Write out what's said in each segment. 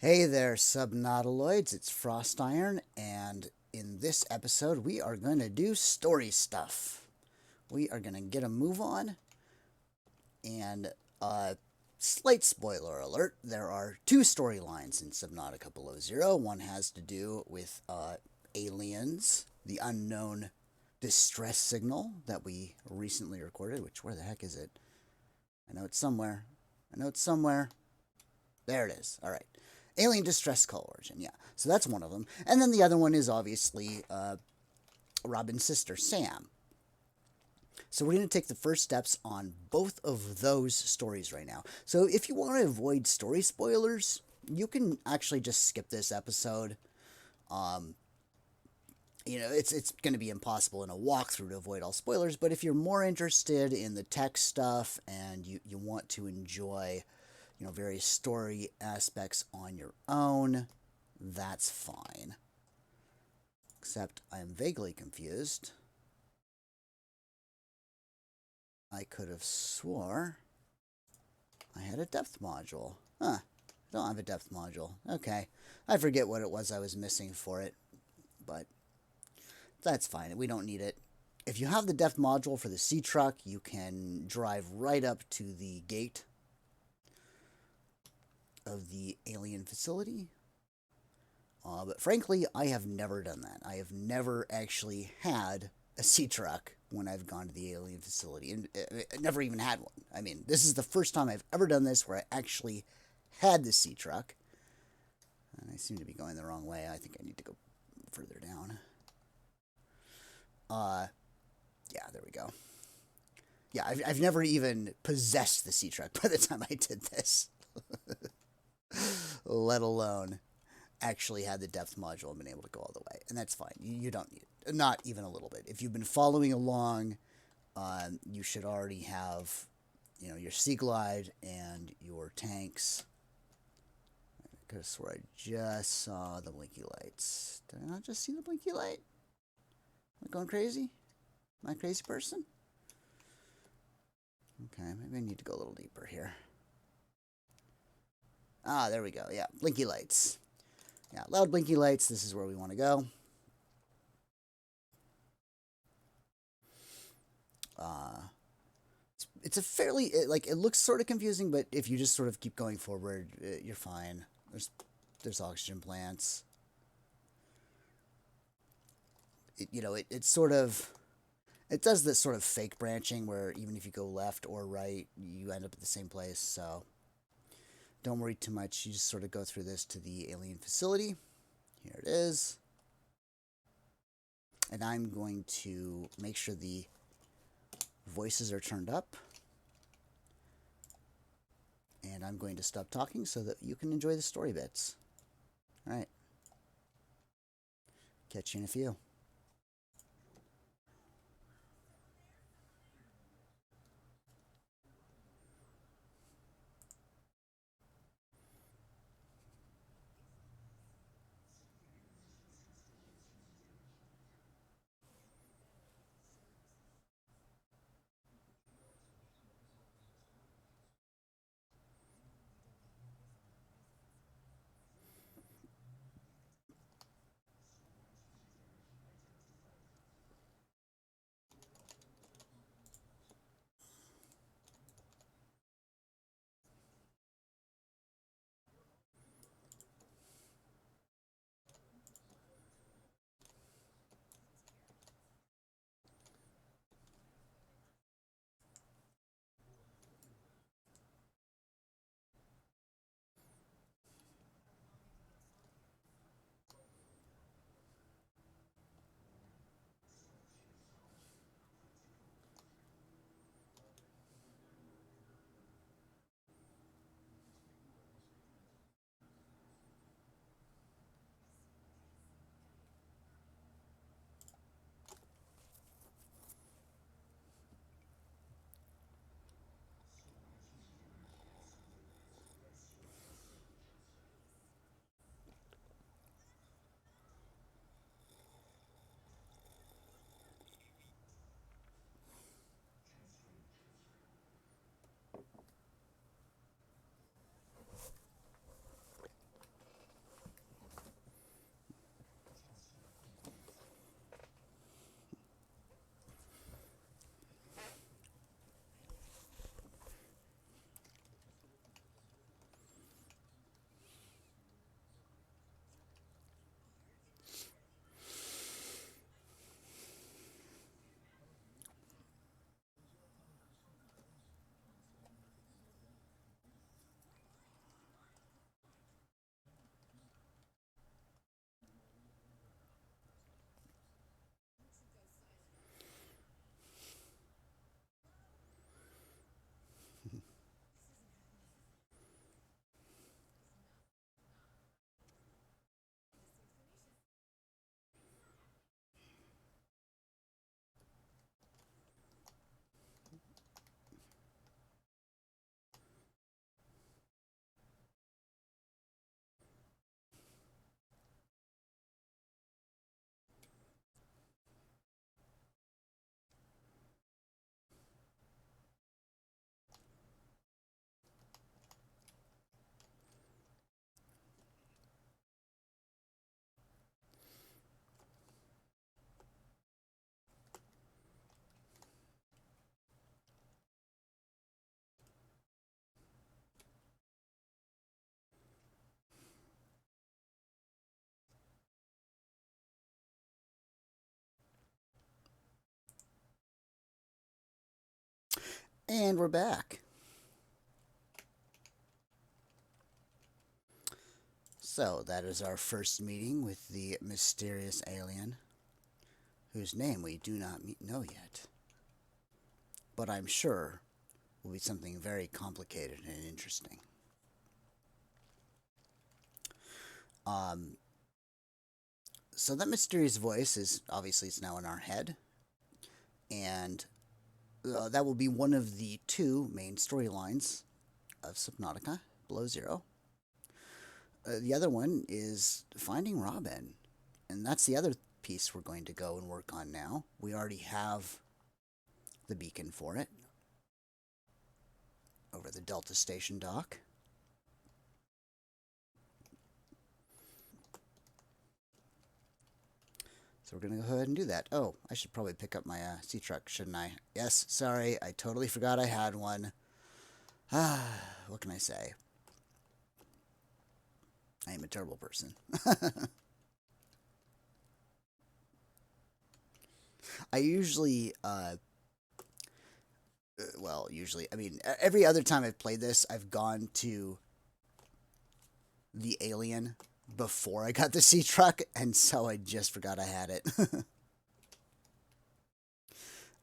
Hey there, Subnautiloids. It's Frost Iron, and in this episode, we are going to do story stuff. We are going to get a move on, and slight spoiler alert, there are two storylines in Subnautica Below Zero. One has to do with aliens, the unknown distress signal that we recently recorded, which, where the heck is it? I know it's somewhere. There it is. All right. Alien distress call origin, yeah. So that's one of them. And then the other one is obviously Robin's sister, Sam. So we're going to take the first steps on both of those stories right now. So if you want to avoid story spoilers, you can actually just skip this episode. It's going to be impossible in a walkthrough to avoid all spoilers, but if you're more interested in the tech stuff and you want to enjoy various story aspects on your own, that's fine. Except I am vaguely confused. I could have swore I had a depth module. Huh. I don't have a depth module. Okay. I forget what it was I was missing for it, but that's fine. We don't need it. If you have the depth module for the sea truck, you can drive right up to the gate of the alien facility. But frankly, I have never done that. I have never actually had a sea truck when I've gone to the alien facility, and never even had one. I mean, this is the first time I've ever done this where I actually had the sea truck. And I seem to be going the wrong way. I think I need to go further down. Yeah, there we go. Yeah, I've never even possessed the sea truck by the time I did this. Let alone actually had the depth module and been able to go all the way. And that's fine. You don't need it. Not even a little bit. If you've been following along, you should already have, your Sea Glide and your tanks. I could have swore I just saw the blinky lights. Did I not just see the blinky light? Am I going crazy? Am I a crazy person? Okay, maybe I need to go a little deeper here. Ah, there we go. Yeah, blinky lights. Yeah, loud blinky lights. This is where we want to go. It's a fairly, it looks sort of confusing, but if you just sort of keep going forward, you're fine. There's oxygen plants. It's sort of, it does this sort of fake branching where even if you go left or right, you end up at the same place, so don't worry too much. You just sort of go through this to the alien facility. Here it is. And I'm going to make sure the voices are turned up. And I'm going to stop talking so that you can enjoy the story bits. All right. Catch you in a few. And we're back. So, that is our first meeting with the mysterious alien, whose name we do not know yet. But I'm sure will be something very complicated and interesting. Um, so that mysterious voice is obviously it's now in our head, and that will be one of the two main storylines of Subnautica Below Zero. The other one is finding Robin, and that's the other piece we're going to go and work on now. We already have the beacon for it over the Delta Station dock. So we're going to go ahead and do that. Oh, I should probably pick up my sea truck, shouldn't I? Yes, sorry, I totally forgot I had one. What can I say? I am a terrible person. I usually, I mean, every other time I've played this, I've gone to the alien before I got the sea truck, and so I just forgot I had it.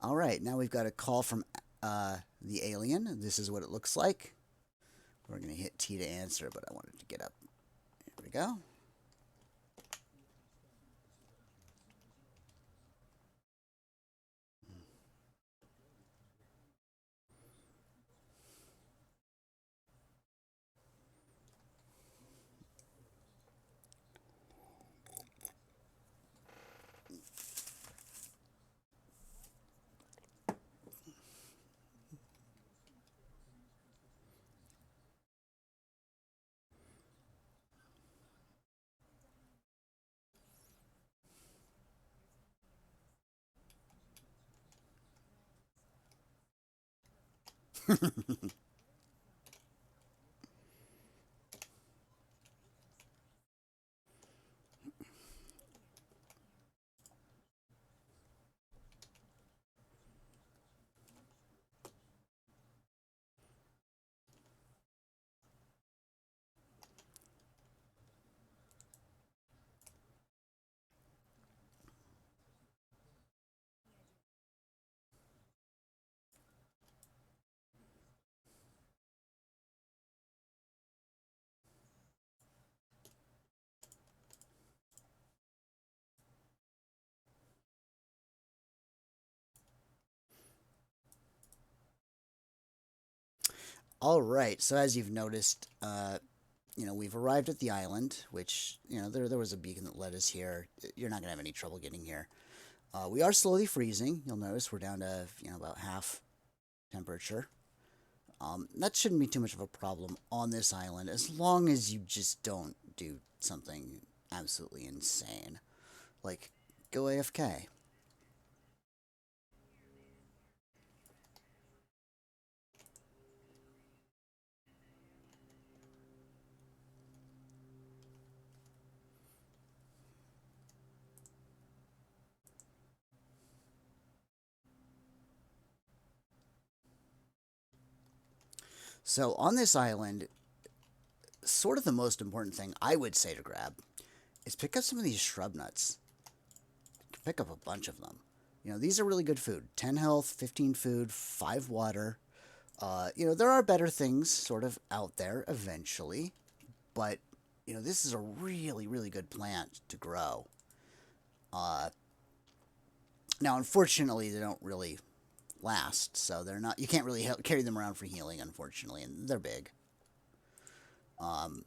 All right, now we've got a call from the alien. This is what it looks like. We're going to hit T to answer, but I wanted to get up. Here we go. All right, so as you've noticed, we've arrived at the island, which, there was a beacon that led us here. You're not going to have any trouble getting here. We are slowly freezing. You'll notice we're down to, about half temperature. That shouldn't be too much of a problem on this island, as long as you just don't do something absolutely insane. Like, go AFK. So, on this island, sort of the most important thing I would say to grab is pick up some of these shrub nuts. Pick up a bunch of them. These are really good food. 10 health, 15 food, 5 water. There are better things sort of out there eventually, but, this is a really, really good plant to grow. Uh, Now, unfortunately, they don't really last, so they're not. You can't really carry them around for healing, unfortunately, and they're big. Um,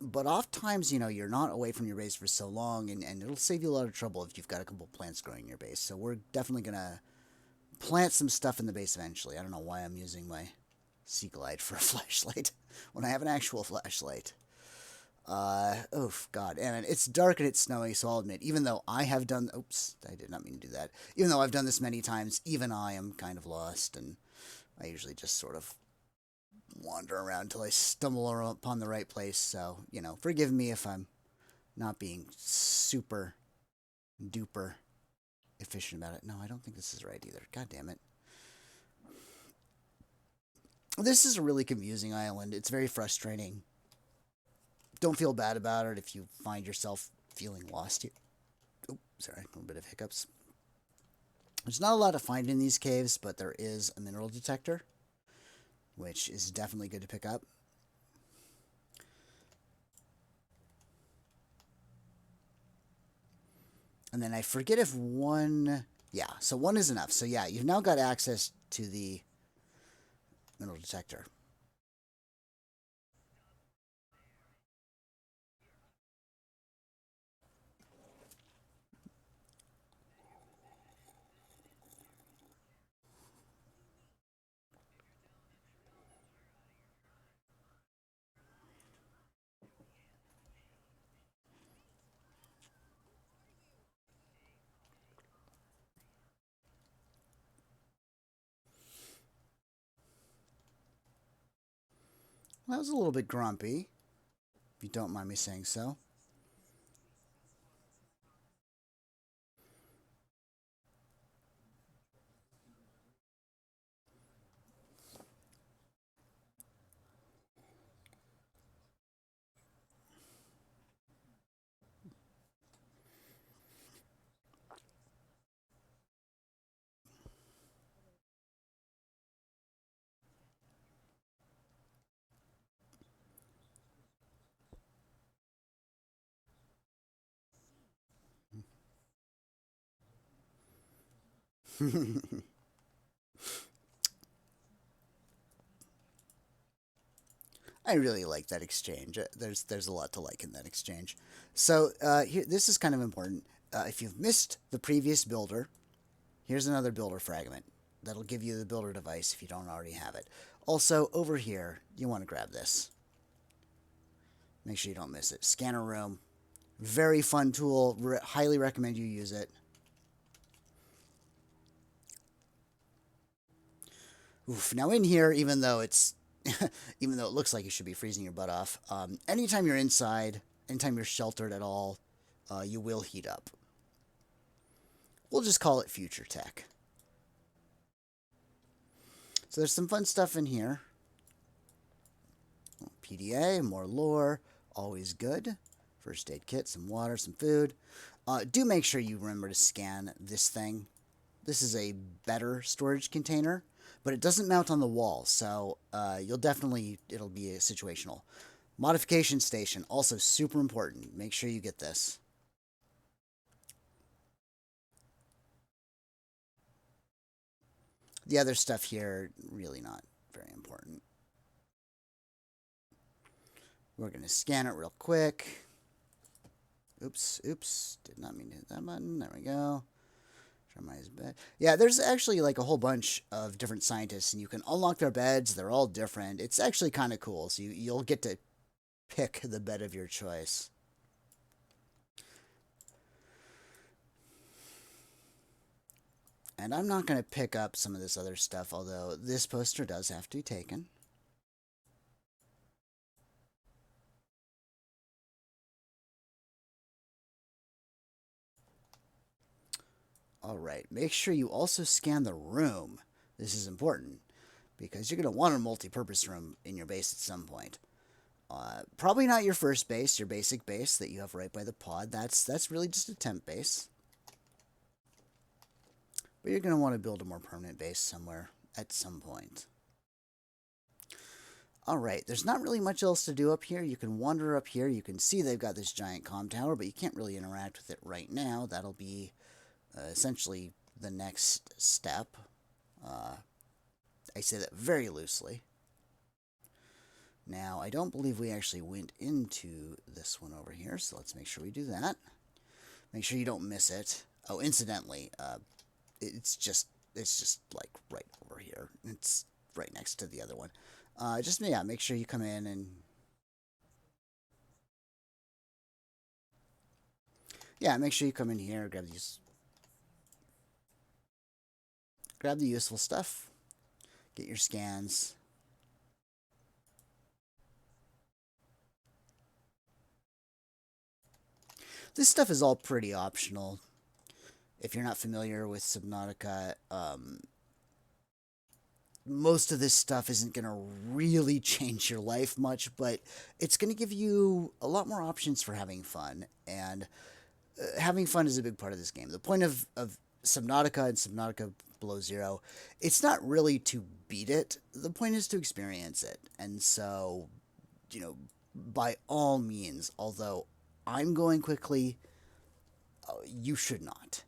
but oftentimes, you're not away from your base for so long, and it'll save you a lot of trouble if you've got a couple plants growing in your base. So we're definitely gonna plant some stuff in the base eventually. I don't know why I'm using my sea glide for a flashlight when I have an actual flashlight. Oof, God. And it's dark and it's snowy, so I'll admit, even though I have done, oops, I did not mean to do that. Even though I've done this many times, even I am kind of lost, and I usually just sort of wander around until I stumble upon the right place. So, forgive me if I'm not being super duper efficient about it. No, I don't think this is right either. God damn it. This is a really confusing island. It's very frustrating. Don't feel bad about it if you find yourself feeling lost here. Oh, sorry, a little bit of hiccups. There's not a lot to find in these caves, but there is a mineral detector, which is definitely good to pick up. And then I forget if one... Yeah, so one is enough. So yeah, you've now got access to the mineral detector. Well, that was a little bit grumpy, if you don't mind me saying so. I really like that exchange. There's a lot to like in that exchange. So here, this is kind of important. If you've missed the previous builder, here's another builder fragment. That'll give you the builder device if you don't already have it. Also, over here, you want to grab this. Make sure you don't miss it. Scanner room. Very fun tool. Highly recommend you use it. Oof. Now in here, even though it's even though it looks like you should be freezing your butt off, anytime you're inside, anytime you're sheltered at all, you will heat up. We'll just call it future tech. So there's some fun stuff in here. PDA, more lore, always good. First aid kit, some water, some food. Do make sure you remember to scan this thing. This is a better storage container, but it doesn't mount on the wall, so it'll be a situational. Modification station, also super important. Make sure you get this. The other stuff here, really not very important. We're going to scan it real quick. Oops, did not mean to hit that button. There we go. Bed. Yeah, there's actually like a whole bunch of different scientists, and you can unlock their beds. They're all different. It's actually kind of cool. So you'll get to pick the bed of your choice. And I'm not going to pick up some of this other stuff, although this poster does have to be taken. All right, make sure you also scan the room. This is important because you're going to want a multi-purpose room in your base at some point. Probably not your first base, your basic base that you have right by the pod. That's really just a temp base. But you're going to want to build a more permanent base somewhere at some point. All right, there's not really much else to do up here. You can wander up here. You can see they've got this giant comm tower, but you can't really interact with it right now. That'll be essentially the next step. I say that very loosely. Now, I don't believe we actually went into this one over here, so let's make sure we do that. Make sure you don't miss it. Oh, incidentally, it's just like right over here. It's right next to the other one. Yeah, make sure you come in and yeah, make sure you come in here, grab the useful stuff, get your scans. This stuff is all pretty optional. If you're not familiar with Subnautica, most of this stuff isn't going to really change your life much, but it's going to give you a lot more options for having fun. And having fun is a big part of this game. The point of Subnautica and Subnautica Below Zero, it's not really to beat it. The point is to experience it. And so, by all means, although I'm going quickly, you should not.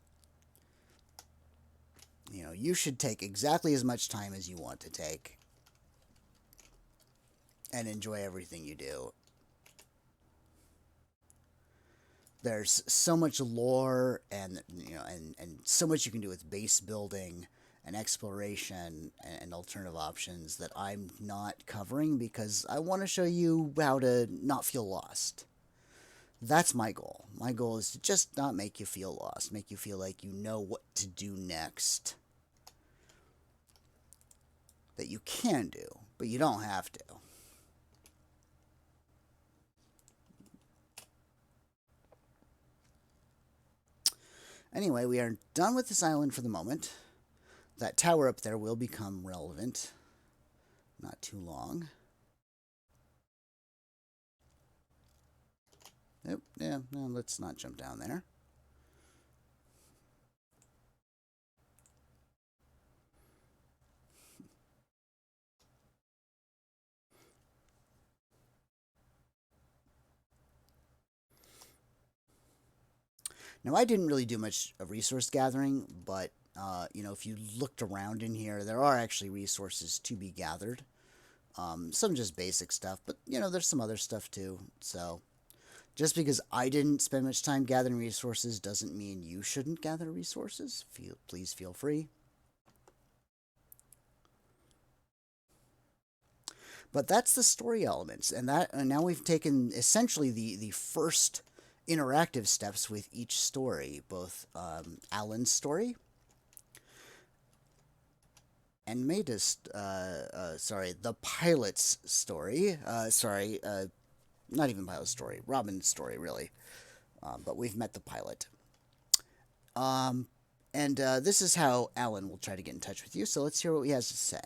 You should take exactly as much time as you want to take and enjoy everything you do. There's so much lore and so much you can do with base building and exploration and alternative options that I'm not covering because I want to show you how to not feel lost. That's my goal. My goal is to just not make you feel lost, make you feel like you know what to do next. That you can do, but you don't have to. Anyway, we are done with this island for the moment. That tower up there will become relevant. Not too long. Nope, yeah, no, let's not jump down there. Now, I didn't really do much of resource gathering, but, if you looked around in here, there are actually resources to be gathered. Some just basic stuff, but, there's some other stuff too. So, just because I didn't spend much time gathering resources doesn't mean you shouldn't gather resources. Please feel free. But that's the story elements, and now we've taken essentially the first interactive steps with each story, both Alan's story and the pilot's story. Not even pilot's story, Robin's story, really. But we've met the pilot. And this is how Alan will try to get in touch with you, so let's hear what he has to say.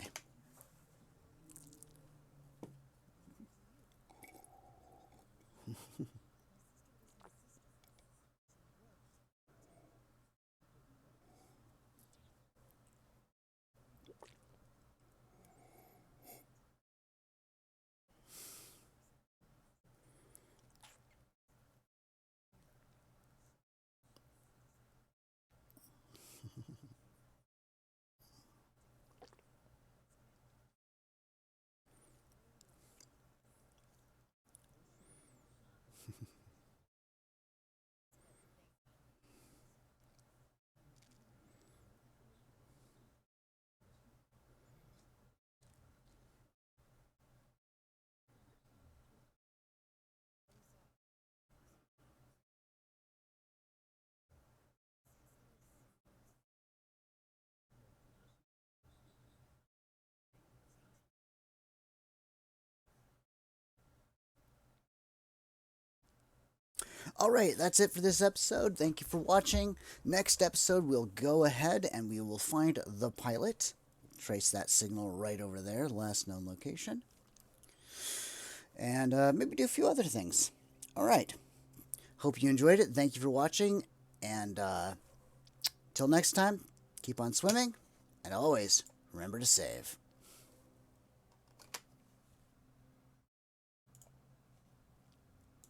All right, that's it for this episode. Thank you for watching. Next episode, we'll go ahead and we will find the pilot. Trace that signal right over there, last known location. And maybe do a few other things. All right. Hope you enjoyed it. Thank you for watching. And till next time, keep on swimming. And always remember to save.